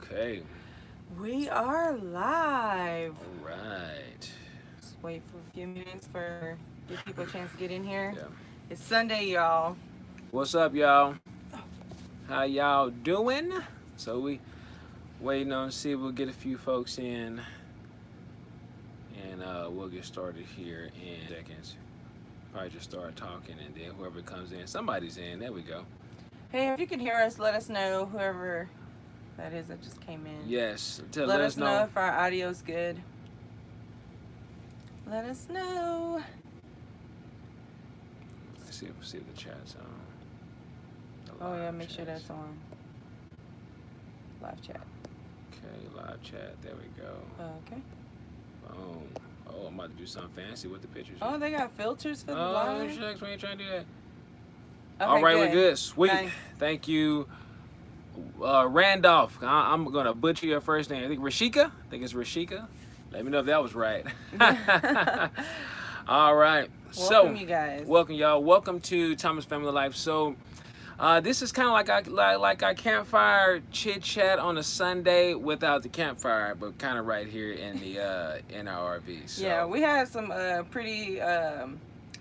Okay. We are live. All right. Just wait for a few minutes for give people a chance to get in here. Yeah. It's Sunday, y'all. What's up, y'all? How y'all doing? So we waiting on see if we'll get a few folks in, and we'll get started here in seconds. Probably just start talking, and then whoever comes in, somebody's in. There we go. Hey, if you can hear us, let us know. Whoever that is that just came in. Yes. Let us know if our audio's good. Let us know. Let's see if the chat's on. The Oh yeah, live make sure chat's- that's on. Live chat. Okay, live chat. There we go. Okay. Boom. Oh, I'm about to do something fancy with the pictures. Oh, they got filters for the Oh, live. shucks, we ain't trying to do that. Okay, All right, we're good. Sweet. Nice. Thank you, Randolph. I'm gonna butcher your first name. I think Rashika. I think it's Rashika. Let me know if that was right. All right. Welcome, you guys. Welcome, y'all. Welcome to Thomas Family Life. So, this is kind of like our campfire chit chat on a Sunday without the campfire, but kind of right here in the in our RV. So. Yeah, we had some pretty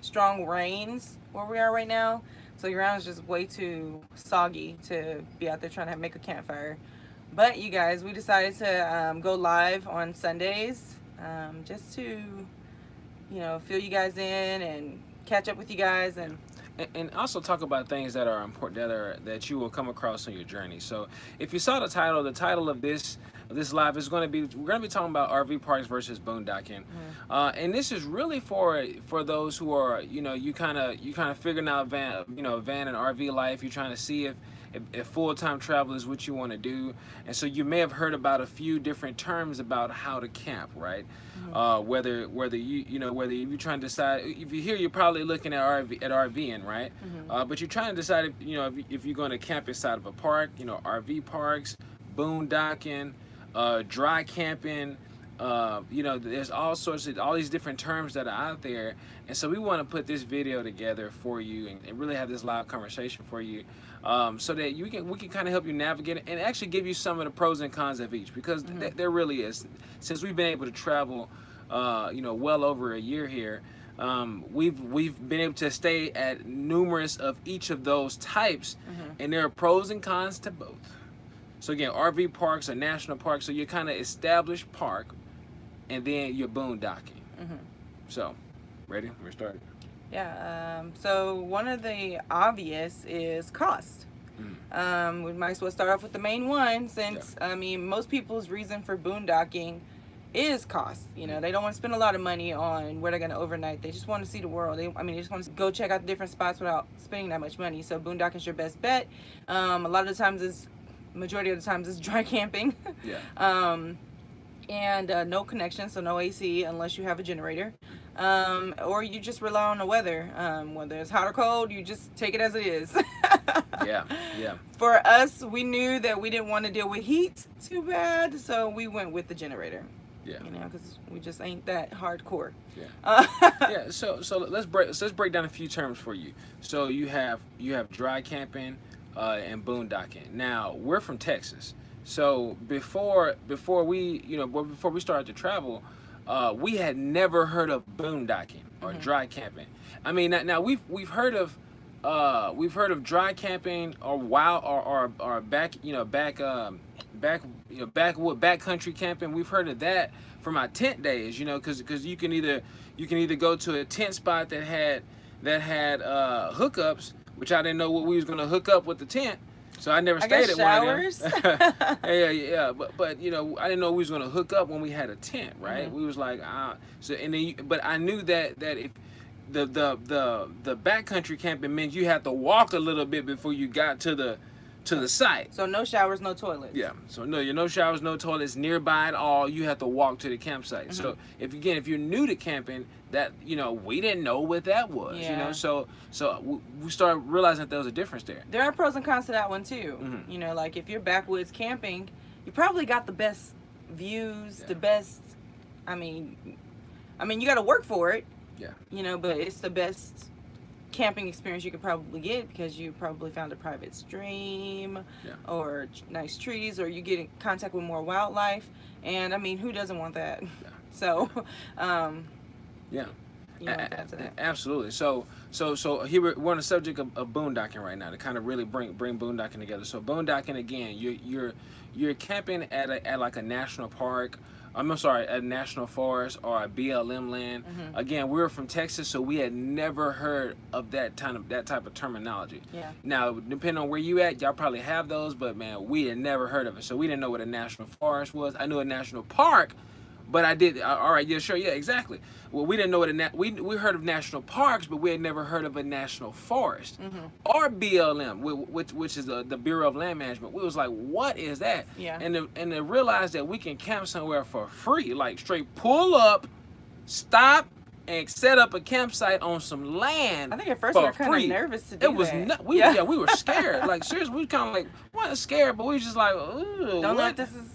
strong rains where we are right now. So the ground is just way too soggy to be out there trying to make a campfire. But you guys, we decided to go live on Sundays just to, fill you guys in and catch up with you guys and also talk about things that are important that you will come across on your journey. So if you saw the title of this live is we're going to be talking about RV parks versus boondocking. And this is really for those who are you kind of figuring out van and RV life. You're trying to see if full-time travel is what you want to do, and so you may have heard about a few different terms about how to camp, right? Whether you're trying to decide, if you're here, you're probably looking at RVing, right? But you're trying to decide if you're going to camp inside of a park, RV parks, boondocking, dry camping. There's all these different terms that are out there, and so we want to put this video together for you and really have this live conversation for you, so that we can kind of help you navigate it and actually give you some of the pros and cons of each, because there really is. Since we've been able to travel, well over a year here, we've been able to stay at numerous of each of those types, and there are pros and cons to both. So again, RV parks are national parks, so you're kind of established park, and then you're boondocking. So, ready? We're starting. Yeah. So one of the obvious is cost. We might as well start off with the main one, since most people's reason for boondocking is cost. They don't want to spend a lot of money on where they're going to overnight. They just want to see the world. They just want to go check out the different spots without spending that much money. So boondocking is your best bet. A lot of the times majority of the times it's dry camping. And no connection, so no AC unless you have a generator. Or you just rely on the weather. Whether it's hot or cold, you just take it as it is. Yeah. For us, we knew that we didn't want to deal with heat too bad, so we went with the generator. Yeah. Because we just ain't that hardcore. Yeah. Yeah. So let's break down a few terms for you. So you have dry camping and boondocking. Now, we're from Texas, so before we started to travel, we had never heard of boondocking or dry camping. Now we've heard of dry camping or backcountry camping. We've heard of that from our tent days, because you can either go to a tent spot that had hookups, which I didn't know what we was gonna hook up with the tent, so I never stayed at showers. one of them. yeah, but I didn't know we was gonna hook up when we had a tent, right? We was like, but I knew that if the backcountry camping meant you had to walk a little bit before you got to the site. So no showers, no toilets. Yeah. So no showers, no toilets nearby at all. You have to walk to the campsite. So if you're new to camping, that we didn't know what that was. Yeah. So we started realizing that there was a difference there. There are pros and cons to that one too. Like if you're backwoods camping, you probably got the best views, the best. You got to work for it. Yeah. But it's the best camping experience you could probably get, because you probably found a private stream or nice trees, or you get in contact with more wildlife. And I mean, who doesn't want that? Yeah. So, yeah. You want to answer that? Absolutely. So here we're on the subject of boondocking right now, to kind of really bring boondocking together. So boondocking, again, you're camping at like a national park. I'm sorry, a national forest or a BLM land. Mm-hmm. Again, we were from Texas, so we had never heard of that type of terminology. Yeah. Now, depending on where you at, y'all probably have those, but man, we had never heard of it. So we didn't know what a national forest was. I knew a national park, but I did. All right, yeah, sure, yeah, exactly. Well, we didn't know what we heard of national parks, but we had never heard of a national forest, mm-hmm. or BLM, which is the Bureau of Land Management. We was like, what is that? Yeah. And to realize that we can camp somewhere for free, like straight pull up, stop, and set up a campsite on some land. I think at first we were kind of nervous to do that. We were scared. Like seriously, we were kind of like, we weren't scared, but we was just like, ooh, don't know if this is.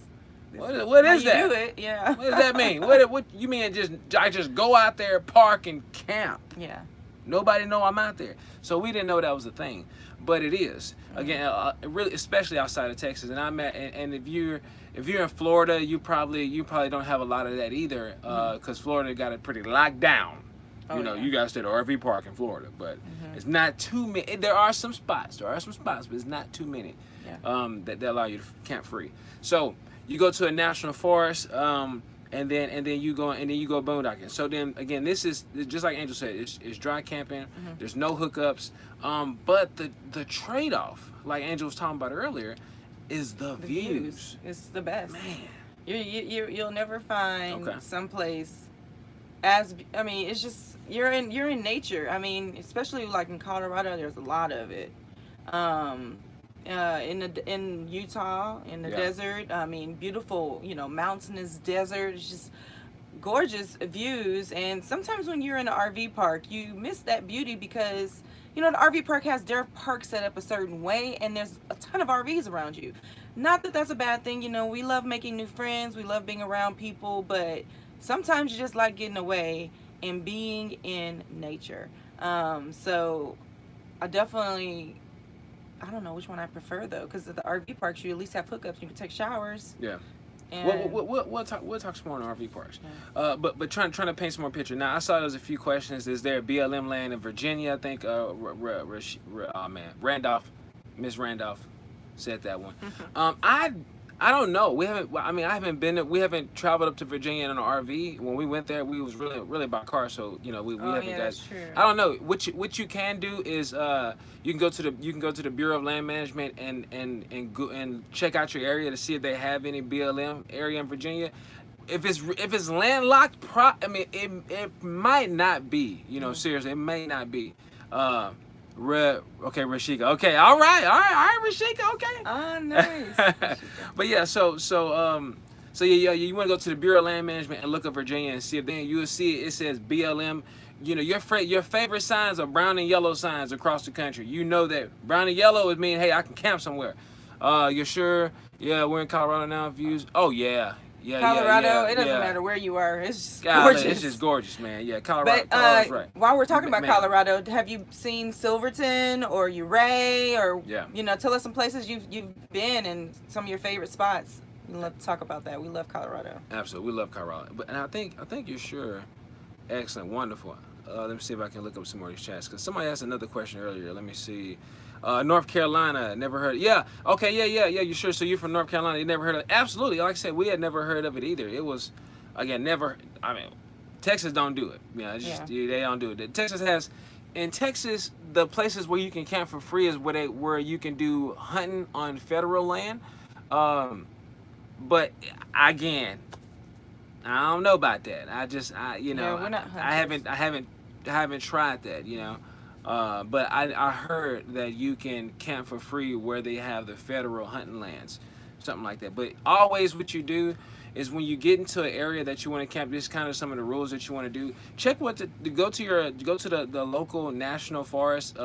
What is that? Do it, yeah. What does that mean? What you mean? I just go out there, park, and camp? Yeah. Nobody know I'm out there, so we didn't know that was a thing, but it is. Again, really, especially outside of Texas. And and if you're in Florida, you probably don't have a lot of that either, because Florida got it pretty locked down. You guys did an RV park in Florida, but it's not too many. There are some spots, but it's not too many that allow you to camp free. So you go to a national forest, and then you go boondocking. So then again, this is just like Angel said, it's dry camping. Mm-hmm. There's no hookups, but the trade-off, like Angel was talking about earlier, is the views. It's the best. Man, you'll never find someplace it's just you're in nature. I mean, especially like in Colorado, there's a lot of it. In Utah, in the desert, I mean, beautiful, mountainous desert. It's just gorgeous views. And sometimes when you're in an RV park, you miss that beauty because, the RV park has their park set up a certain way, and there's a ton of RVs around you. Not that that's a bad thing. We love making new friends. We love being around people, but sometimes you just like getting away and being in nature. So I don't know which one I prefer though, because at the RV parks you at least have hookups. You can take showers. Yeah. We'll talk some more on RV parks. Yeah. But trying to paint some more picture. Now I saw there's a few questions. Is there a BLM land in Virginia? I think Miss Randolph said that one. I don't know. We haven't traveled up to Virginia in an RV. When we went there, we was really by car. So we haven't got. That's true. I don't know. What you can do is you can go to the Bureau of Land Management and go and check out your area to see if they have any BLM area in Virginia. If it's landlocked, it might not be. Seriously, it may not be. Rashika. Okay, all right, Rashika. Okay. Oh, nice. But yeah, so you want to go to the Bureau of Land Management and look up Virginia and see if then you will see it says BLM. Your favorite signs are brown and yellow signs across the country. You know that brown and yellow would mean, hey, I can camp somewhere. You're sure? Yeah, we're in Colorado now. Views. Oh yeah. Yeah, Colorado, it doesn't matter where you are. It's just gorgeous. It's just gorgeous, man. Yeah, Colorado's right. While we're talking about Colorado, have you seen Silverton or Ouray or tell us some places you've been and some of your favorite spots. We'd love to talk about that. We love Colorado. Absolutely, we love Colorado. And I think you're sure. Excellent, wonderful. Let me see if I can look up some more of these chats because somebody asked another question earlier. Let me see. North Carolina, never heard. Yeah, okay, yeah. You sure? So you're from North Carolina? You never heard of it? Absolutely. Like I said, we had never heard of it either. It was, again, never. I mean, Texas don't do it. They don't do it. In Texas, the places where you can camp for free is where you can do hunting on federal land. But again, I don't know about that. We're not hunters. I haven't tried that. But I heard that you can camp for free where they have the federal hunting lands, something like that. But always what you do is when you get into an area that you want to camp, this is kind of some of the rules that you want to do. Check go to the local national forest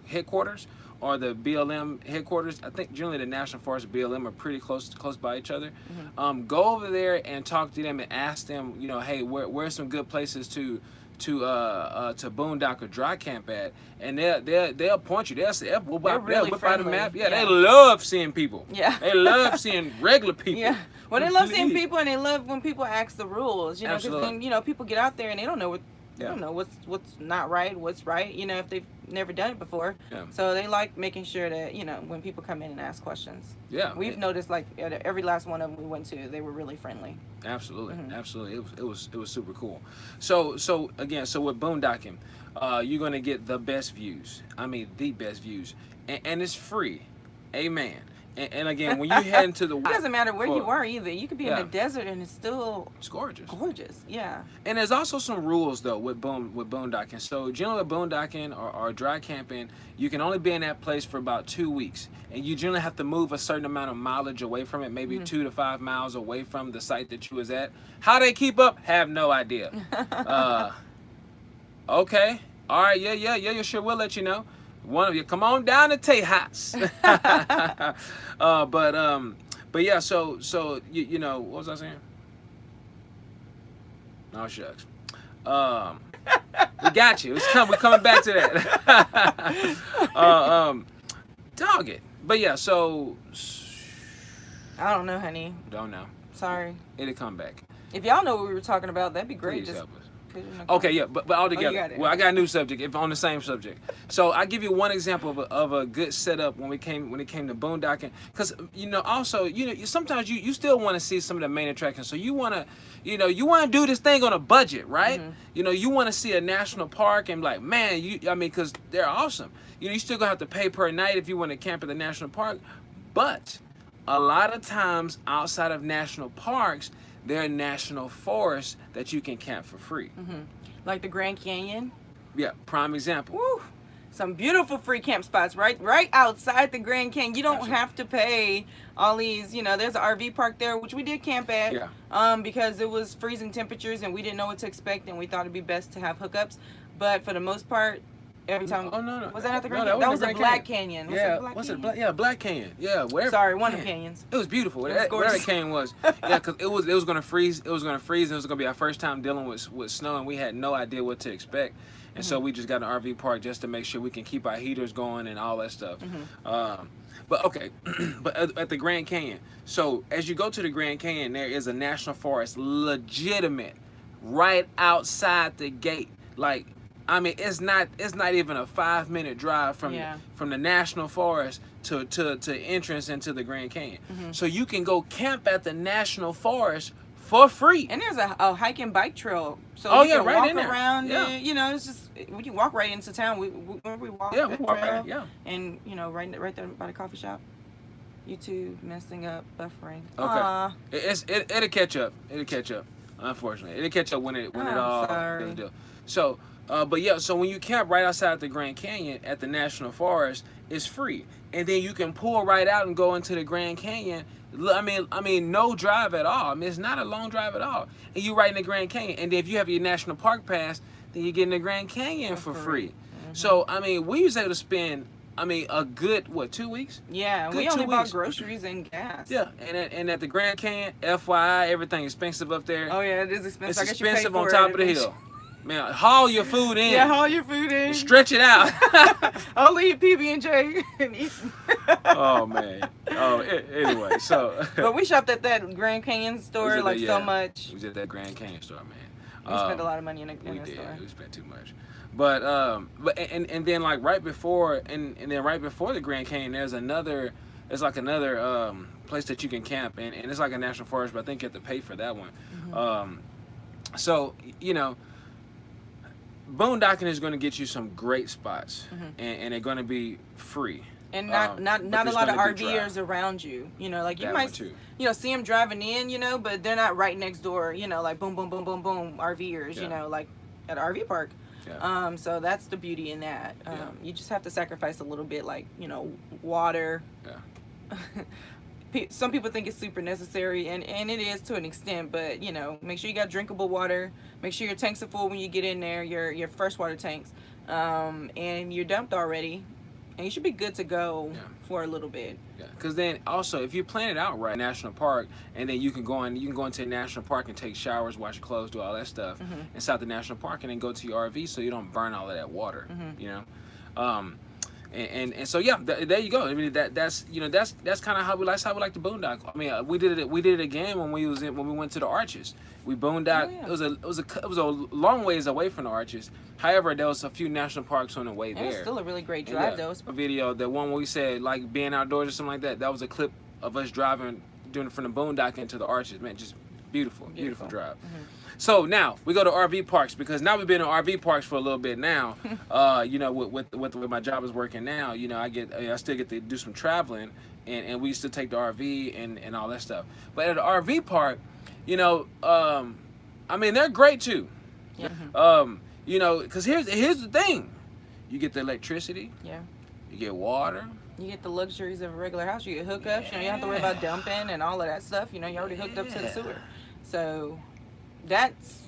headquarters or the BLM headquarters. I think generally the national forest and BLM are pretty close by each other. Mm-hmm. Go over there and talk to them and ask them, hey, where's some good places to to boondock or dry camp at, and they'll point you. They'll say, "We'll really whip out a friendly. map." Yeah, Yeah. they love seeing people. Yeah. They love seeing regular people. Yeah. Well, they love seeing Please. people, and they love when people ask the rules. You know, because Absolutely. then, you know, people get out there and they don't know what. They Yeah. don't know what's not right, what's right. You know, if they've never done it before. Yeah. So they like making sure that, you know, when people come in and ask questions. Yeah. We've noticed, like, at every last one of them we went to, they were really friendly. Absolutely, Mhm. absolutely. It was super cool. So again, so with boondocking, you're gonna get the best views. I mean, the best views, and it's free. Amen. And again, when you head into the It doesn't matter where you for- are either. You could be Yeah. in the desert and it's still it's gorgeous. gorgeous. Yeah. And there's also some rules though with boondocking. So generally with boondocking or dry camping, you can only be in that place for about 2 weeks, and you generally have to move a certain amount of mileage away from it, maybe 2 to 5 miles away from the site that you was at. How they keep up, have no idea. Okay, all right, yeah, sure, we'll let you know. One of you, come on down to Tejas. But yeah, so you know, what was I saying? Oh shucks. We got you. We're coming back to that. Dog it. But yeah, so I don't know, honey. don't know. Sorry. It'll come back. If y'all know what we were talking about, that'd be great. Please Just help us. put it in the Okay, yeah, but all together. got it. Well, I got a new subject. If on the same subject, so I give you one example of a good setup when it came to boondocking. Because you know, also sometimes you still want to see some of the main attractions. So you want to do this thing on a budget, right? Mhm. You know, you want to see a national park and like, man, because they're awesome. You know, you still gonna have to pay per night if you want to camp at the national park, but a lot of times outside of national parks, there are national forests that you can camp for free. Mhm. Like the Grand Canyon. Yeah, prime example. Woo! Some beautiful free camp spots right outside the Grand Canyon. You don't Absolutely. have to pay all these, you know, there's an RV park there, which we did camp at. Yeah. Because it was freezing temperatures and we didn't know what to expect and we thought it'd be best to have hookups. But for the most part, every time. Oh no. Was that not the Grand No, Canyon? That was the the Grand Black Canyon. Yeah, what's it? Yeah, Black Canyon. Yeah, wherever. Sorry, one of man, the canyons. It was beautiful. It was Whatever gorgeous. canyon was. Yeah, because it was gonna freeze. It was gonna freeze. And it was gonna be our first time dealing with snow, and we had no idea what to expect. And so we just got an RV park just to make sure we can keep our heaters going and all that stuff. But okay, but at the Grand Canyon. So as you go to the Grand Canyon, there is a national forest, legitimate, right outside the gate. Like, I mean, it's not even a 5-minute drive from the national forest to entrance into the Grand Canyon. So you can go camp at the national forest for free. And there's a hike and bike trail, so Oh, you yeah, can right walk in there. around. Yeah. You know, it's just we can walk right into town. We walk. Yeah, we that walk trail, right. Yeah. And you know, right there by the coffee shop. YouTube messing up, buffering. Okay. Aw. It'll catch up. It'll catch up. Unfortunately, it'll catch up when it I'm all. sorry. So, but yeah, so when you camp right outside the Grand Canyon at the National Forest, it's free, and then you can pull right out and go into the Grand Canyon. I mean, no drive at all. I mean, it's not a long drive at all, and you right in the Grand Canyon. And then if you have your National Park pass, then you get in the Grand Canyon for free. So I mean, we was able to spend, a good 2 weeks? Yeah, Good we 2 only bought weeks. groceries and gas. Yeah, and at the Grand Canyon, FYI, everything expensive up there. Oh yeah, it is expensive. It's I guess you pay expensive for on it top of the eventually. hill. Man, haul your food in. Yeah, haul your food in. Stretch it out. I'll leave PB&J and eat. Oh man. Oh, anyway, so. But we shopped at that Grand Canyon store We was at so that- much. We was at that Grand Canyon store, man. We spent a lot of money in the We store. did. We spent too much. But and then like right before and then right before the Grand Canyon, there's another place that you can camp, and it's like a national forest, but I think you have to pay for that one. So you know, boondocking is going to get you some great spots, and they're going to be free. And not but a there's lot of gonna be RVers drive. around you. You know, like you That one might too. see them driving in, but they're not right next door, like boom, boom, boom, boom, boom, RVers, Yeah. like at an RV park. Yeah. So that's the beauty in that. Yeah. You just have to sacrifice a little bit, like, water. Yeah. Some people think it's super necessary, and it is to an extent, but, make sure you got drinkable water. Make sure your tanks are full when you get in there, your freshwater tanks, and you're dumped already. and you should be good to go Yeah. for a little bit. Yeah, because then also if you plan it out right, national park, and then you can go into a national park and take showers, wash your clothes, do all that stuff inside the national park, and then go to your RV so you don't burn all of that water. You know, and so yeah, there you go. I mean that's kind of how we like the boondock. I mean we did it again when we went to the Arches. We boondocked. Oh, yeah. It was a long ways away from the Arches. However, there was a few national parks on the way there. It was still a really great drive, though. A video, the one where we said like being outdoors or something like that. That was a clip of us driving, doing it from the boondocking to the Arches. Man, just beautiful drive. So now we go to RV parks, because now we've been in RV parks for a little bit now. You know, with the way my job is working now, you know, I still get to do some traveling, and we still take the RV and all that stuff. But at the RV park, you know, I mean they're great too. Yeah. You know, because here's the thing, you get the electricity. Yeah. You get water. You get the luxuries of a regular house. You get hookups. You know, you don't have to worry about dumping and all of that stuff. You know, you're already hooked up to the sewer. So that's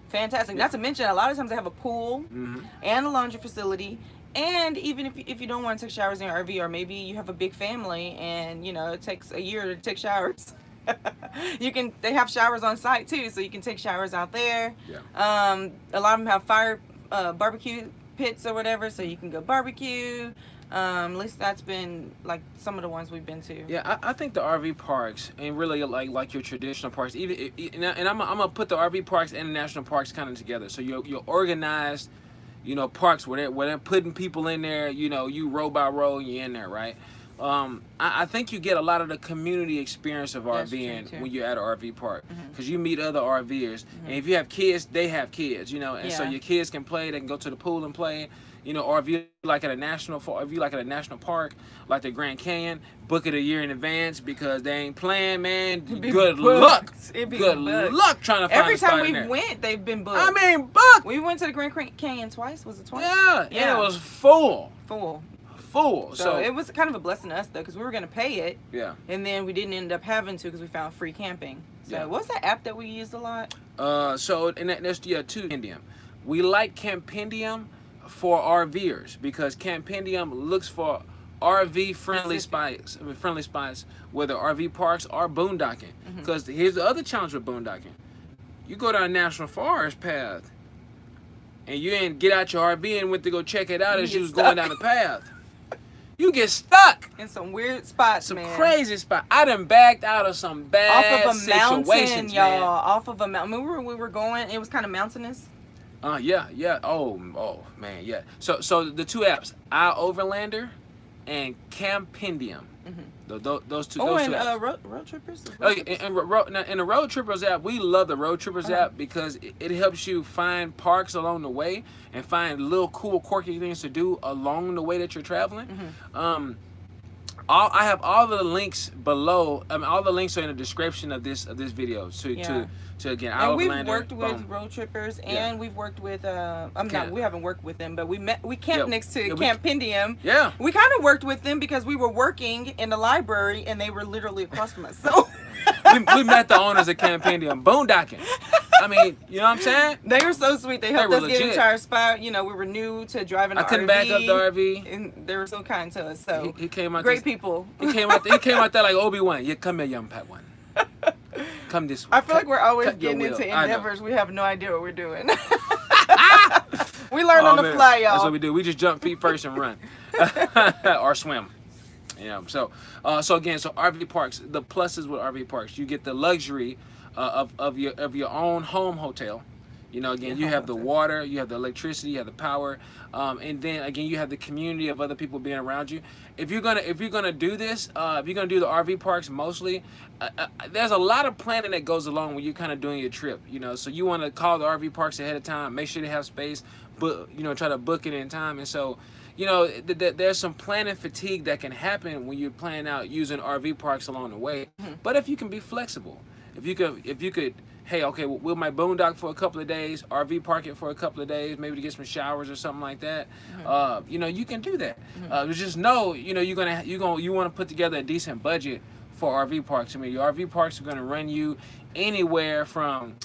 fantastic. Not to mention, a lot of times they have a pool and a laundry facility. And even if you don't want to take showers in your RV, or maybe you have a big family and, you know, it takes a year to take showers. They have showers on site too, so you can take showers out there. Yeah. A lot of them have barbecue pits or whatever, so you can go barbecue. At least that's been like some of the ones we've been to. Yeah, I think the RV parks, and really like your traditional parks, and I'm gonna put the RV parks and the national parks kind of together. So you're organized, you know, parks where they're putting people in there. You know, you row by row, and you're in there, right? I think you get a lot of the community experience of RVing when you're at an RV park, because you meet other RVers, and if you have kids, they have kids, you know, and so your kids can play. They can go to the pool and play, you know. Or if you like at a national park, like the Grand Canyon, book it a year in advance, because they ain't playing, man. Good luck. Good luck trying to find a spot in there. Every time we went, they've been booked. I mean, booked. We went to the Grand Canyon twice. Was it twice? Yeah, and it was full. So it was kind of a blessing to us, though, because we were going to pay it. Yeah. And then we didn't end up having to, because we found free camping. So what's that app that we used a lot? That's Campendium. We like Campendium for RVers, because Campendium looks for RV friendly spots, whether RV parks or boondocking. Because here's the other challenge with boondocking: you go down a national forest path, and you ain't get out your RV and went to go check it out as you was going down the path. You get stuck in some weird spots, some crazy spot. I done backed out of some bad off of a mountain, y'all. Man. Off of a mountain. We were going. It was kind of mountainous. Yeah. Oh man, yeah. So the two apps, iOverlander and Campendium. Those two. Oh, those and two apps. Road Trippers. In the Road Trippers app, we love the Road Trippers app, because it helps you find parks along the way and find little cool, quirky things to do along the way that you're traveling. I have all the links below. All the links are in the description of this video. To again, and we've worked with Road Trippers, and we've worked with. We haven't worked with them, but we camped next to Campendium. Yeah. We kind of worked with them because we were working in the library, and they were literally across from us. So we met the owners of Campendium, boondocking. I mean, you know what I'm saying? They were so sweet. They helped us get into our spot. You know, we were new to driving an RV. I couldn't back up the RV. And they were so kind to us. So he came out great people. He came out there like Obi-Wan. Yeah, come here, young Padawan. Come this way. I feel like we're always getting into endeavors. We have no idea what we're doing. We learn on the fly, y'all. That's what we do. We just jump feet first and run. Or swim. Yeah. So again, RV parks, the pluses with RV parks, you get the luxury of your own home hotel. You know, again, you have the water, you have the electricity, you have the power, and then again, you have the community of other people being around you. If you're gonna do this, if you're gonna do the RV parks mostly, there's a lot of planning that goes along when you're kind of doing your trip. You know, so you want to call the RV parks ahead of time, make sure they have space, but try to book it in time. And so, there's some planning fatigue that can happen when you're planning out using RV parks along the way. But if you can be flexible, if you could. Hey, okay, we'll might boondock for a couple of days, RV park it for a couple of days, maybe to get some showers or something like that. You can do that. Just know, you want to put together a decent budget for RV parks. I mean, your RV parks are going to run you anywhere from,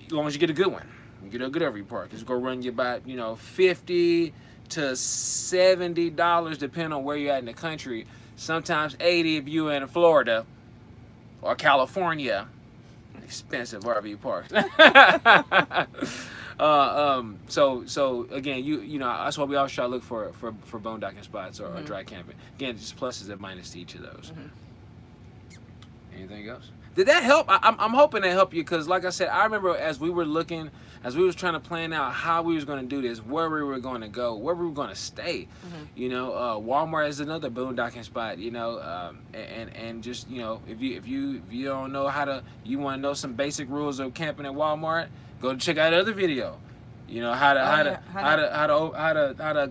as long as you get a good one, you get a good RV park, it's going to run you about 50 to $70 depending on where you're at in the country. Sometimes $80 if you're in Florida or California. Expensive RV parks. So again, you know that's why we always try to look for boondocking spots or dry camping. Again, just pluses and minuses to each of those. Anything else? Did that help? I'm hoping that helped you, because like I said, I remember as we was trying to plan out how we was going to do this, where we were going to go, where we were going to stay. You know, Walmart is another boondocking spot. You know, and just, you know, if you don't know you want to know some basic rules of camping at Walmart, go check out another video. You know how to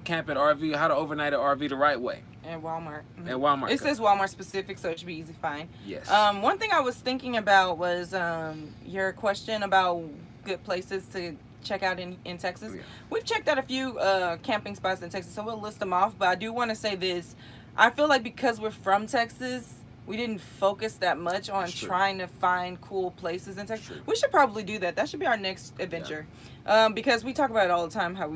camp at RV, how to overnight at RV the right way. At Walmart. At Walmart. It says Walmart specific, so it should be easy to find. Yes. One thing I was thinking about was your question about good places to check out in Texas. Yeah. We've checked out a few camping spots in Texas, so we'll list them off. But I do want to say this. I feel like because we're from Texas, we didn't focus that much on trying to find cool places in Texas. We should probably do that. That should be our next adventure. Because we talk about it all the time, how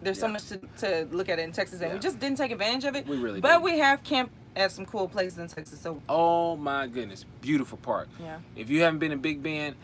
there's so much to look at in Texas, and we just didn't take advantage of it. We really But didn't. we have camped at some cool places in Texas. So oh my goodness, beautiful park. Yeah. If you haven't been in Big Bend,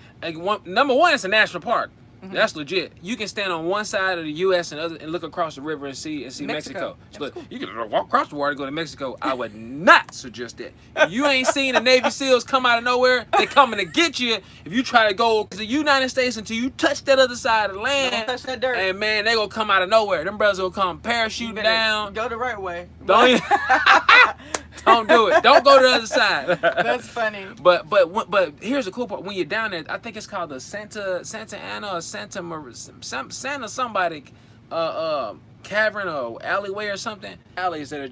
number one, it's a national park. That's legit. You can stand on one side of the U.S. and look across the river and see Mexico. So look, you can walk across the water and go to Mexico. I would not suggest that. If you ain't seen the Navy SEALs come out of nowhere, they coming to get you. If you try to go to the United States until you touch that other side of the land, don't touch that dirt. And man, they gonna come out of nowhere. Them brothers will come parachuting down. Go the right way. Don't do it. Don't go to the other side. That's funny. But here's the cool part. When you're down there, I think it's called the Santa Ana or Santa somebody cavern or alleyway or something. Alleys that are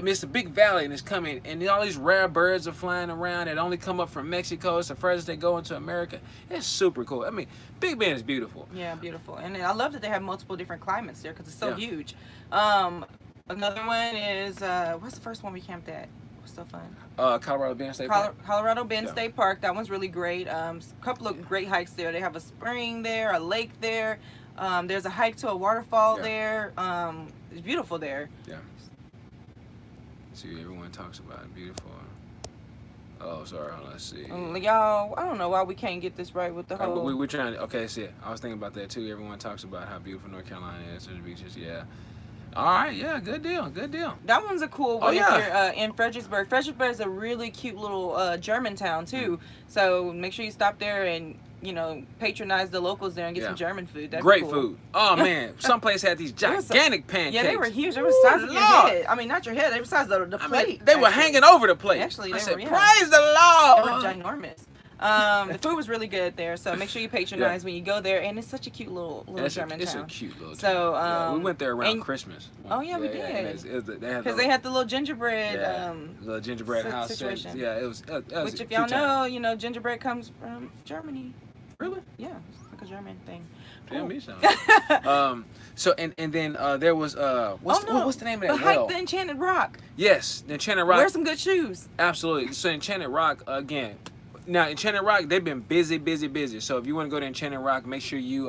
it's a big valley and it's coming, and all these rare birds are flying around that only come up from Mexico. It's the furthest they go into America. It's super cool. I mean, Big Bend is beautiful. Yeah, beautiful. And I love that they have multiple different climates there because it's so huge. Another one is what's the first one we camped at? It was so fun. Colorado Bend State Park. Colorado Bend State Park. That one's really great. A couple of great hikes there. They have a spring there, a lake there. There's a hike to a waterfall there. It's beautiful there. Yeah. See, everyone talks about it. Beautiful. Oh, sorry. Let's see. Y'all, I don't know why we can't get this right with the whole. We're trying to. Okay, see, I was thinking about that too. Everyone talks about how beautiful North Carolina is, and the beaches. Yeah. All right, yeah, good deal. That one's a cool one if you're in Fredericksburg. Fredericksburg is a really cute little German town too. So make sure you stop there and, you know, patronize the locals there and get some German food. That'd Great be cool. Food. Oh man, some place had these gigantic pancakes. Yeah, they were huge. They were the size of your head. I mean, not your head. They were the size of the plate. Mean, they were hanging over the plate. Actually, praise the Lord. They were ginormous. The food was really good there, so make sure you patronize when you go there. And it's such a cute little German town. It's a cute little town. So we went there around Christmas. Oh yeah, we did. Because they had the little gingerbread. The gingerbread house situation. Yeah, it was. Which, if y'all know, you know, gingerbread comes from Germany. Really? Yeah, it's like a German thing. Tell me something. So and then there was what's the name of that well? Hike the Enchanted Rock. Yes, the Enchanted Rock. Wear some good shoes. Absolutely. So Enchanted Rock again. Now Enchanted Rock, they've been busy. So if you want to go to Enchanted Rock, make sure you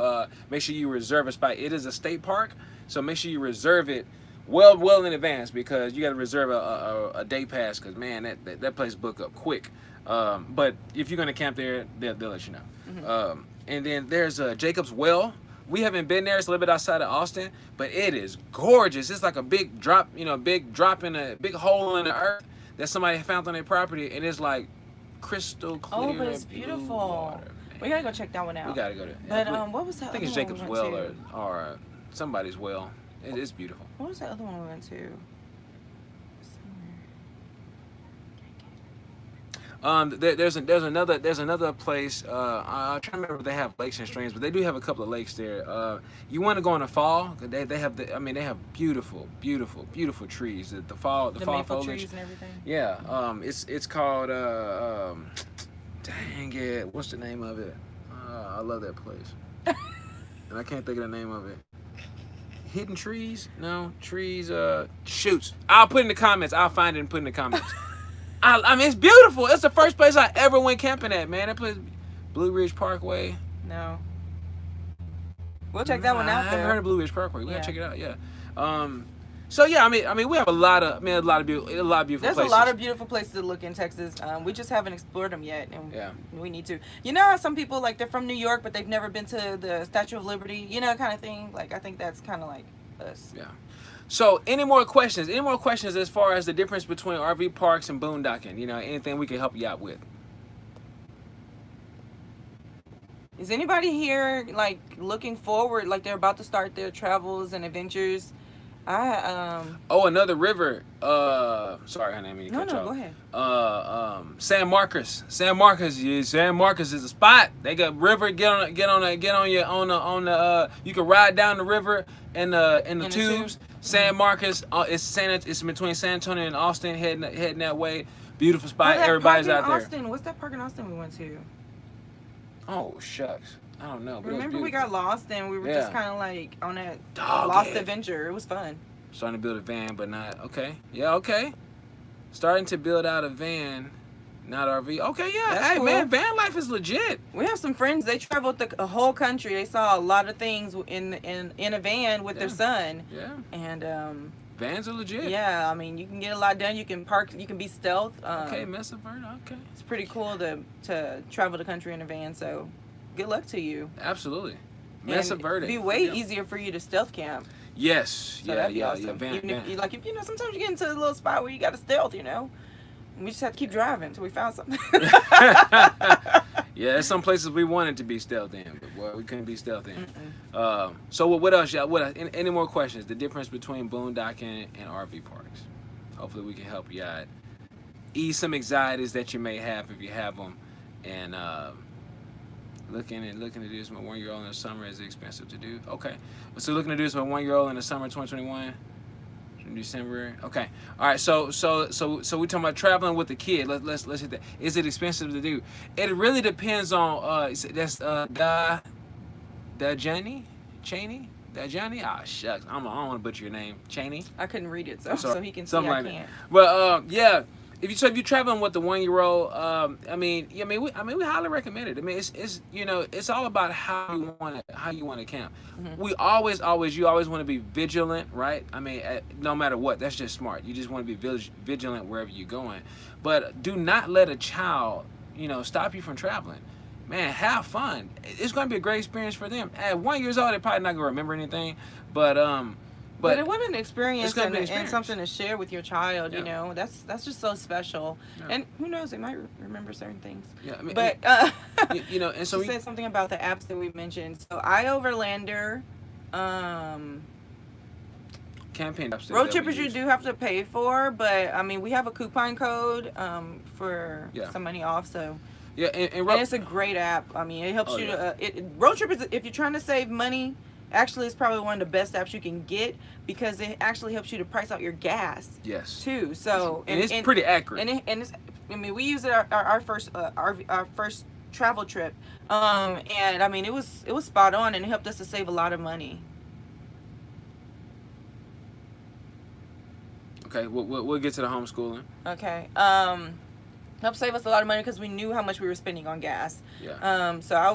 reserve a spot. It is a state park, so make sure you reserve it well in advance, because you got to reserve a day pass, because man, that place book up quick. But if you're gonna camp there, they'll let you know. And then there's Jacob's Well. We haven't been there. It's a little bit outside of Austin, but it is gorgeous. It's like a big drop, big hole in the earth that somebody found on their property, and it's like crystal clear. Oh, but it's beautiful. Water, we gotta go check that one out. We gotta go there. But what was that? I think it's Jacob's Well or somebody's well. It's beautiful. What was the other one we went to? There's another place. I'm trying to remember if they have lakes and streams, but they do have a couple of lakes there. You want to go in the fall? They have beautiful trees. The fall maple foliage. trees and everything. Yeah. It's called dang it, what's the name of it? I love that place, and I can't think of the name of it. Hidden trees? No, trees. Shoots. I'll put in the comments. I'll find it and put in the comments. I mean, it's beautiful. It's the first place I ever went camping at, man. That place, Blue Ridge Parkway. No. We'll check that one out. I haven't heard of Blue Ridge Parkway. We gotta check it out. Yeah. So yeah, I mean, we have a lot of beautiful There's places. a lot of beautiful places to look in Texas. We just haven't explored them yet, and Yeah. we need to. You know how some people like they're from New York, but they've never been to the Statue of Liberty, you know, kind of thing. Like I think that's kind of like us. Yeah. So, any more questions? Any more questions as far as the difference between RV parks and boondocking? You know, anything we can help you out with? Is anybody here like looking forward, like they're about to start their travels and adventures? Oh, another river. Sorry, honey, I mean to cut you off. Go ahead. San Marcos. San Marcos. Yeah, San Marcos is a spot. They got river. Get on the. You can ride down the river in the tubes. San Marcos. It's between San Antonio and Austin, heading that way. Beautiful spot. Everybody's out there. Austin. What's that park in Austin we went to? Oh shucks. I don't know. Remember we got lost and we were just kind of like on that adventure. It was fun. Starting to build a van, but not okay. Yeah, okay. Starting to build out a van, not RV. Okay, yeah. That's hey cool. Man, van life is legit. We have some friends. They traveled the whole country. They saw a lot of things in a van with their son. Yeah. And vans are legit. Yeah, I mean you can get a lot done. You can park. You can be stealth. Okay, Mesa Verde. Okay. It's pretty cool to travel the country in a van. So. Good luck to you. Absolutely. Mesa Verde. It'd be way easier for you to stealth camp. Yes. So that'd be awesome. Van. If you know, sometimes you get into a little spot where you got to stealth, you know. We just have to keep driving until we found something. Yeah, there's some places we wanted to be stealth in, but boy, we couldn't be stealth in. So what else, y'all? Any more questions? The difference between boondocking and RV parks. Hopefully we can help you out. Ease some anxieties that you may have if you have them. And looking to do this with my 1-year-old in the summer is expensive to do. Okay, so looking to do this with my 1-year-old in the summer 2021, December. Okay, all right. So we talking about traveling with the kid. Let's hit that. Is it expensive to do? It really depends on. That's Dajani. Ah, shucks. I don't want to butcher your name. Chaney. I couldn't read it, so he can see. Something I like can't. That. But yeah. If you're traveling with the 1-year-old, we highly recommend it. I mean, it's all about how you want to camp. Mm-hmm. You always want to be vigilant, right? I mean, no matter what, that's just smart. You just want to be vigilant wherever you're going, but do not let a child, stop you from traveling. Man, have fun. It's going to be a great experience for them. At 1 year old, they're probably not going to remember anything, but it wasn't an experience, and something to share with your child. You know, that's just so special. Yeah. And who knows, they might remember certain things. Yeah, I mean, but and so you said something about the apps that we mentioned. So iOverlander, campaign apps. Road Trippers you do have to pay for, but I mean we have a coupon code for some money off. So. Yeah, and it's a great app. I mean, it helps you to. Road Trippers, if you're trying to save money. Actually, it's probably one of the best apps you can get because it actually helps you to price out your gas. Yes. Too. So and it's pretty accurate. And it's. I mean, we used it our first our first travel trip, and I mean it was spot on and it helped us to save a lot of money. Okay, we'll get to the homeschooling. Okay. Helped save us a lot of money because we knew how much we were spending on gas. Yeah.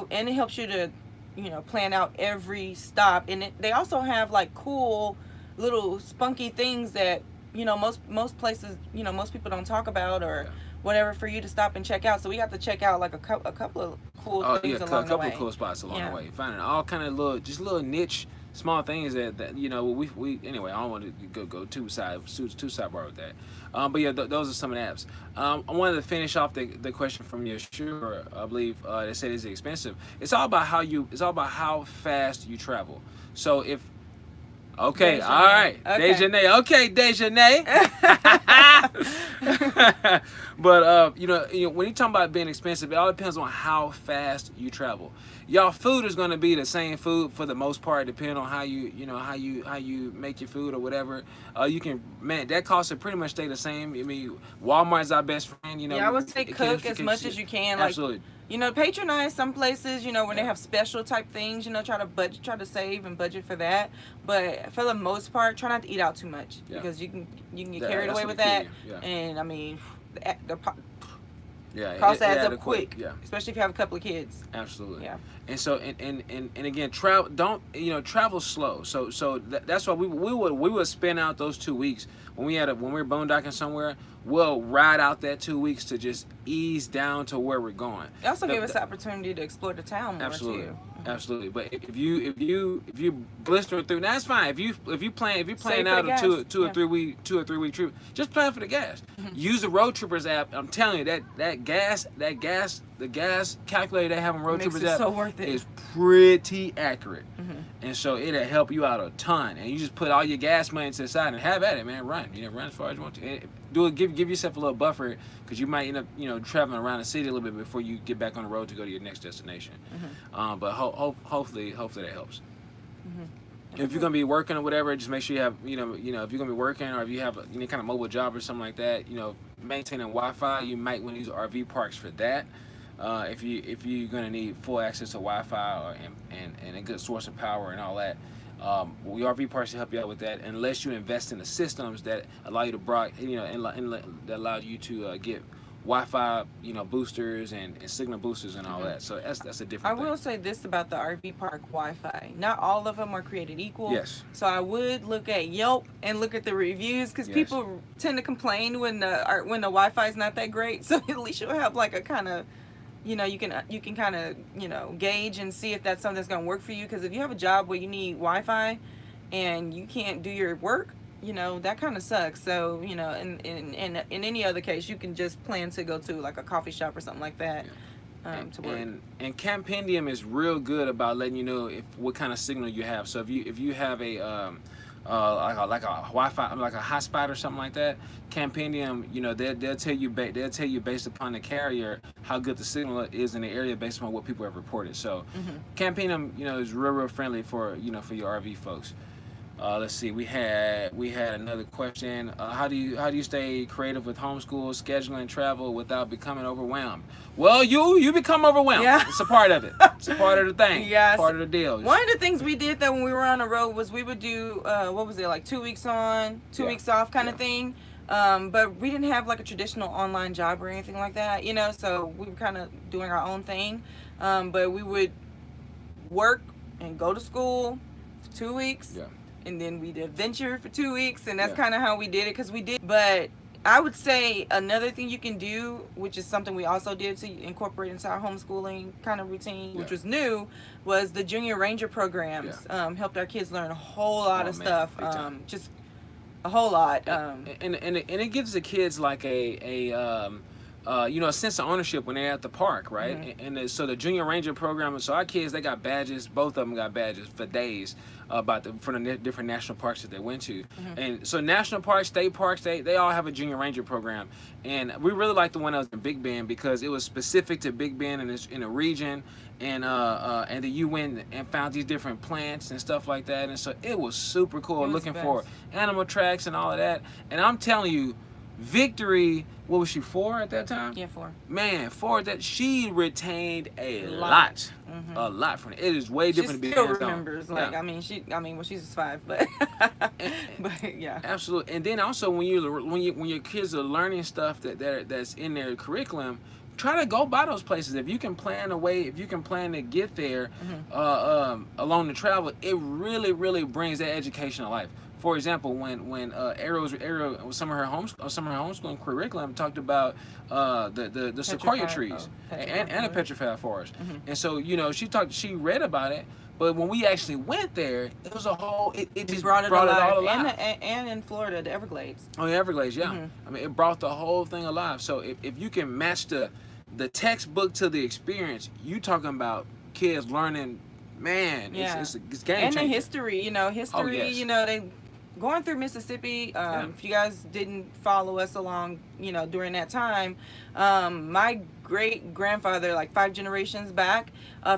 And it helps you to. Plan out every stop, and they also have like cool little spunky things that most places most people don't talk about or whatever for you to stop and check out. So we got to check out like a couple of cool things along the way. A couple of cool spots along the way. Finding all kind of little niche small things that we anyway. I don't want to go too sidebar with that. But yeah, those are some of the apps. I wanted to finish off the question from Yeshua, I believe. They said it's expensive. It's all about how fast you travel. So if okay, all right, okay. Dejanay. Okay, Dejanay. But when you talk about being expensive, it all depends on how fast you travel. Y'all food is going to be the same food for the most part, depending on how you make your food or whatever. That cost will pretty much stay the same. I mean, Walmart's our best friend. Yeah, I would say cook as much as you can. Absolutely. Patronize some places, when they have special type things, try to save and budget for that. But for the most part, try not to eat out too much because you can get carried away with that. Yeah. And I mean, Yeah, Cost it adds added up quick. Yeah, Especially if you have a couple of kids. absolutely. Yeah. And so and again, travel don't travel slow. So that's why we would spend out those 2 weeks when when we're boondocking somewhere. We'll ride out that 2 weeks to just ease down to where we're going. It also gave us the opportunity to explore the town more Absolutely. too. Absolutely, but if you blister through, that's fine. If you plan Save out for a the two or gas. 3 week trip, just plan for the gas. Use the Road Trippers app. I'm telling you the gas calculator they have on Road Makes Trippers it app so worth it. is pretty accurate, and so it'll help you out a ton. And you just put all your gas money to the side and have at it, man. Run, run as far as you want to. Give yourself a little buffer because you might end up traveling around the city a little bit before you get back on the road to go to your next destination. But hopefully that helps. If you're gonna be working or whatever, just make sure you have if you're gonna be working or if you have any kind of mobile job or something like that, maintaining Wi-Fi, you might want to use RV parks for that. If you're gonna need full access to Wi-Fi and a good source of power and all that, the RV parks will help you out with that. Unless you invest in the systems that allow you to that allow you to get Wi-Fi, boosters and signal boosters and all that. So that's a different thing. I will say this about the RV park Wi-Fi. Not all of them are created equal. Yes. So I would look at Yelp and look at the reviews because people tend to complain when the Wi-Fi is not that great. So at least you'll have like a kind of, you can kind of, gauge and see if that's something that's going to work for you. Because if you have a job where you need Wi-Fi and you can't do your work, that kind of sucks. So, in any other case, you can just plan to go to like a coffee shop or something like that to work. And Campendium is real good about letting you know what kind of signal you have. So if you have a like a Wi-Fi, like a hotspot or something like that, Campendium, they'll tell you based upon the carrier how good the signal is in the area based on what people have reported. So Campendium, is real friendly for for your RV folks. Let's see. We had another question. How do you stay creative with homeschool scheduling travel without becoming overwhelmed? Well, you become overwhelmed. Yeah. It's a part of it. It's a part of the thing. Yes. Part of the deal. One of the things we did that when we were on the road was we would do what was it, like 2 weeks on, 2 weeks off kind of thing. But we didn't have like a traditional online job or anything like that, So we were kind of doing our own thing. But we would work and go to school for 2 weeks. Yeah. And then we'd adventure for 2 weeks, and that's kind of how we did it because we did. But I would say another thing you can do, which is something we also did to incorporate into our homeschooling kind of routine, which was new, was the Junior Ranger programs. Helped our kids learn a whole lot of stuff, just a whole lot. And it gives the kids like a sense of ownership when they're at the park, right? And so the Junior Ranger program, so our kids, they got badges. Both of them got badges for days from the different national parks that they went to. And so national parks, state parks, they all have a Junior Ranger program. And we really liked the one that was in Big Bend because it was specific to Big Bend and it's in a region. And then you went and found these different plants and stuff like that. And so it was super cool, looking for animal tracks and all of that. And I'm telling you, Victory, what was she, 4 at that time? Yeah, 4. Man, 4 that she retained a lot from it. It is way different to be still hands-on. remembers. Like, well, she's 5, but but yeah. Absolutely. And then also when your kids are learning stuff that's in their curriculum, try to go by those places. If you can plan to get there along the travel, it really brings that education to life. For example, when Arrow, some of her homeschooling curriculum talked about the sequoia trees and the petrified forest, and so she read about it. But when we actually went there, it was a whole. It just brought it all alive. And in Florida, the Everglades. Oh, the Everglades, yeah. I mean, it brought the whole thing alive. So if you can match the textbook to the experience, you talking about kids learning. Man, it's game changer. And the history, they going through Mississippi. If you guys didn't follow us along, during that time, my great grandfather, like 5 generations back,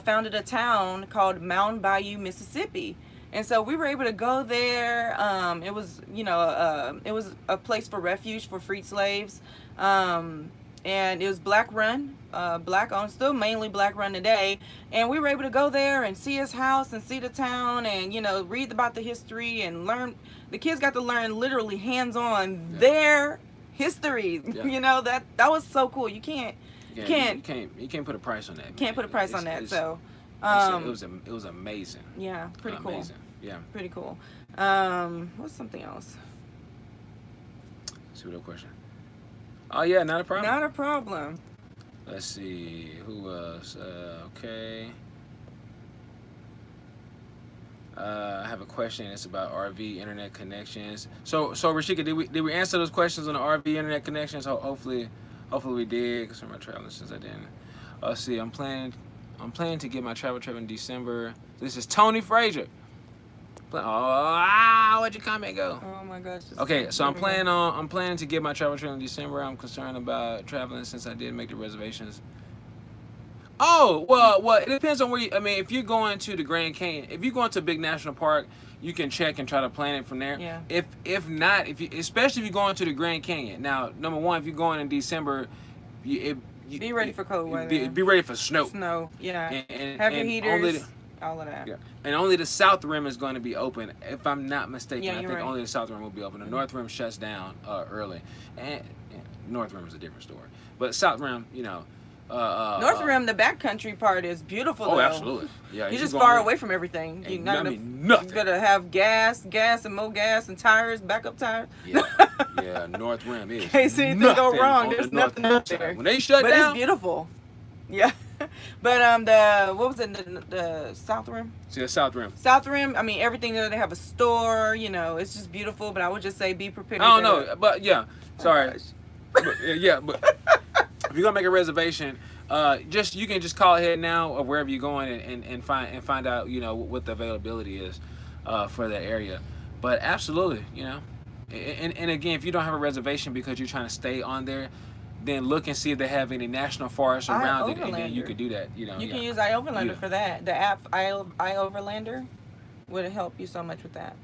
founded a town called Mound Bayou, Mississippi. And so we were able to go there. It was, it was a place for refuge for freed slaves. And it was black run, black owned, still mainly black run today. And we were able to go there and see his house and see the town and, read about the history and learn. The kids got to learn literally hands on their history. That was so cool. You can't You can't put a price on that. Can't put a price on that. So it was amazing. Yeah, pretty cool. Amazing. Yeah. Pretty cool. What's something else? See what other question? Oh yeah, not a problem. Not a problem. Let's see who else. Okay. I have a question. It's about RV internet connections. So Rashika, did we answer those questions on the RV internet connections? Hopefully we did. Because I'm traveling since I didn't. Let's see. I'm planning to get my travel trip in December. This is Tony Frazier. Where'd your comment go? Oh my gosh. Okay, so I'm planning to get my travel trip in December. I'm concerned about traveling since I did make the reservations. Oh, well, it depends on where if you're going to the Grand Canyon, if you're going to a big national park, you can check and try to plan it from there. Yeah. If not, especially if you're going to the Grand Canyon. Now, number one, if you're going in December, be ready for cold weather. Be ready for snow. Snow, yeah. And have your heaters, all of that. Yeah. And only the South Rim is going to be open, if I'm not mistaken. Yeah, I think right. only the South Rim will be open. The North Rim shuts down early. And North Rim is a different story. But South Rim, North Rim, the backcountry part is beautiful. Oh, though. absolutely. Yeah, you're just far away from everything. You're nothing. You gotta have gas and more gas and tires, backup tires. Yeah, North Rim is. In case anything go wrong, there's nothing up there. When they shut down, but it's beautiful. Yeah. But what was it? The South Rim. See, the South Rim. South Rim. I mean, everything there. They have a store. It's just beautiful. But I would just say be prepared. I don't know, but yeah. Sorry. But if you're gonna make a reservation, you can just call ahead now of wherever you're going and find out what the availability is for that area. But absolutely, and again, if you don't have a reservation because you're trying to stay on there, then look and see if they have any national forests around it, and then you could do that. You can use iOverlander for that. The app iOverlander would help you so much with that.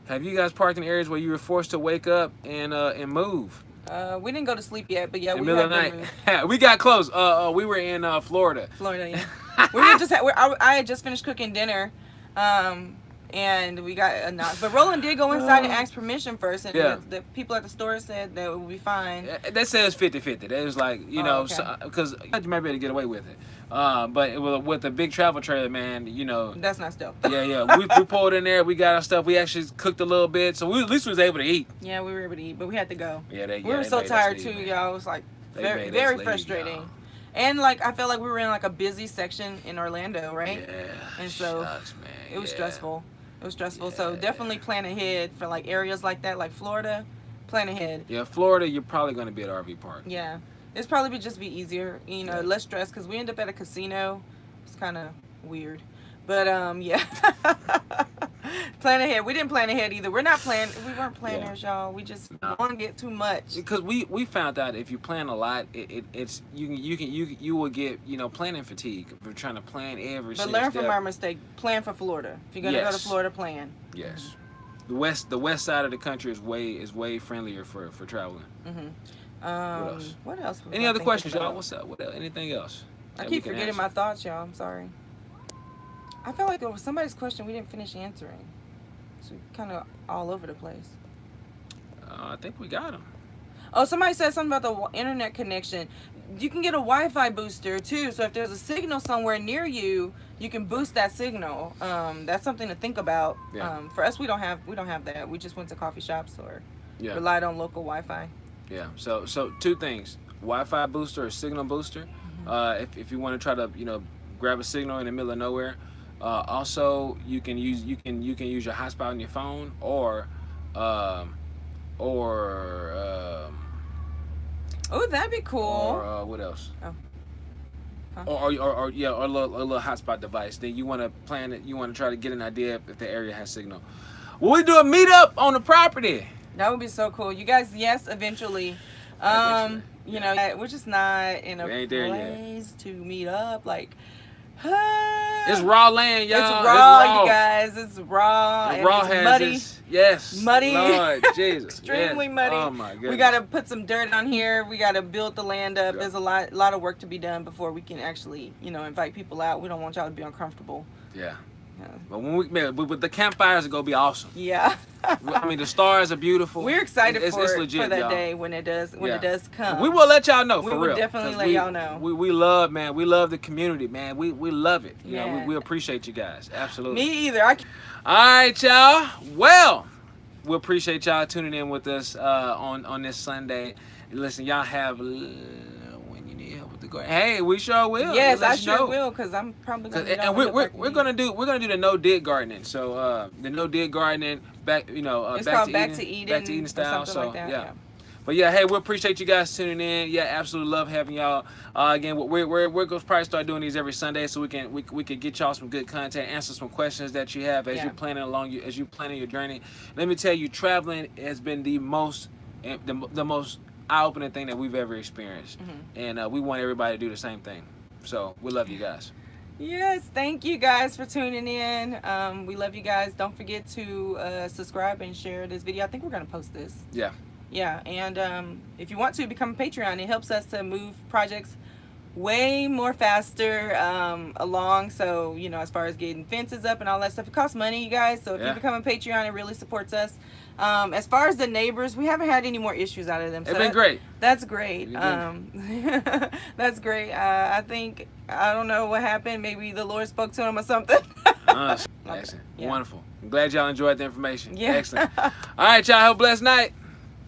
Have you guys parked in areas where you were forced to wake up and move? We didn't go to sleep yet, but yeah, in the middle of the night. We got close. We were in Florida. Florida, yeah. I had just finished cooking dinner, and we got a knock. But Roland did go inside and ask permission first, and the people at the store said that it would be fine. That says 50-50. That was like, because you might be able to get away with it. But with the big travel trailer, man, that's not stealth. Yeah. We pulled in there. We got our stuff. We actually cooked a little bit, so at least we was able to eat. Yeah, we were able to eat, but we had to go. Yeah, we were so tired too, y'all. It was like very frustrating. Y'all. And I felt like we were in a busy section in Orlando, right? Yeah. And so shucks, man. It was stressful. It was stressful. Yeah. So definitely plan ahead for areas like that, like Florida. Plan ahead. Yeah, Florida, you're probably going to be at RV park. Yeah. It's probably just be easier, less stress, because we end up at a casino. It's kind of weird. But, yeah. Plan ahead. We didn't plan ahead either. We weren't planners, y'all. We just want to get too much. Because we found out if you plan a lot, it's you will get planning fatigue for trying to plan every. But learn from our mistake. Plan for Florida. If you're gonna go to Florida, plan. Yes. Mm-hmm. The west side of the country is way friendlier for traveling. Mm-hmm. What else? Any other questions, y'all? What's up? What else? Anything else? I keep forgetting my thoughts, y'all. I'm sorry. I felt like it was somebody's question we didn't finish answering. So kind of all over the place. I think we got them. Oh, somebody said something about the internet connection. You can get a Wi-Fi booster too. So if there's a signal somewhere near you, you can boost that signal. That's something to think about. Yeah. For us, we don't have that. We just went to coffee shops or relied on local Wi-Fi. Yeah. So two things: Wi-Fi booster or signal booster. Mm-hmm. If you want to try to grab a signal in the middle of nowhere. Also, you can use your hotspot on your phone, or oh, that'd be cool. Or what else? Oh. Huh? Or a little hotspot device. Then you want to plan it. You want to try to get an idea if the area has signal. Will we do a meetup on the property? That would be so cool. You guys, yes, eventually. We're just not in a place to meet up. It's raw land, y'all. It's raw, you guys. It's raw. And raw has muddy. Yes. Muddy. Lord Jesus. Extremely muddy. Oh my goodness. We got to put some dirt on here. We got to build the land up. There's a lot of work to be done before we can actually, invite people out. We don't want y'all to be uncomfortable. Yeah. But when with the campfires, it's gonna be awesome. Yeah. I mean, the stars are beautiful. We're excited it's legit, for that y'all. day when it does come. We will let y'all know. For real. We will definitely let y'all know. We love, man. We love the community, man. We love it. You know, Yeah. we appreciate you guys. Absolutely. Me either. All right, y'all. Well, we appreciate y'all tuning in with us on this Sunday. Listen, y'all have when you need help with the garden. Hey, we sure will. Yes, we'll I sure will, because I'm probably gonna. And we're gonna do the no dig gardening. So the no dig gardening back it's back called to Back Eden, to Eden, back to Eden style. So like that. yeah. But yeah, hey, we appreciate you guys tuning in. Yeah, absolutely love having y'all. Again, we're gonna probably start doing these every Sunday so we can get y'all some good content, answer some questions that you have as you're planning your journey. Let me tell you, traveling has been the most eye-opening thing that we've ever experienced, and we want everybody to do the same thing. So we love you guys. Yes, thank you guys for tuning in. We love you guys. Don't forget to subscribe and share this video. I think we're gonna post this. Yeah, and if you want to become a Patreon, it helps us to move projects way more faster along. So, as far as getting fences up and all that stuff, it costs money, you guys. So if you become a Patreon, it really supports us. As far as the neighbors, we haven't had any more issues out of them. So they've been great. That's great. That's great. I think, I don't know what happened. Maybe the Lord spoke to them or something. Excellent. Yeah. Wonderful. I'm glad y'all enjoyed the information. Yeah. Excellent. All right, y'all. Have a blessed night.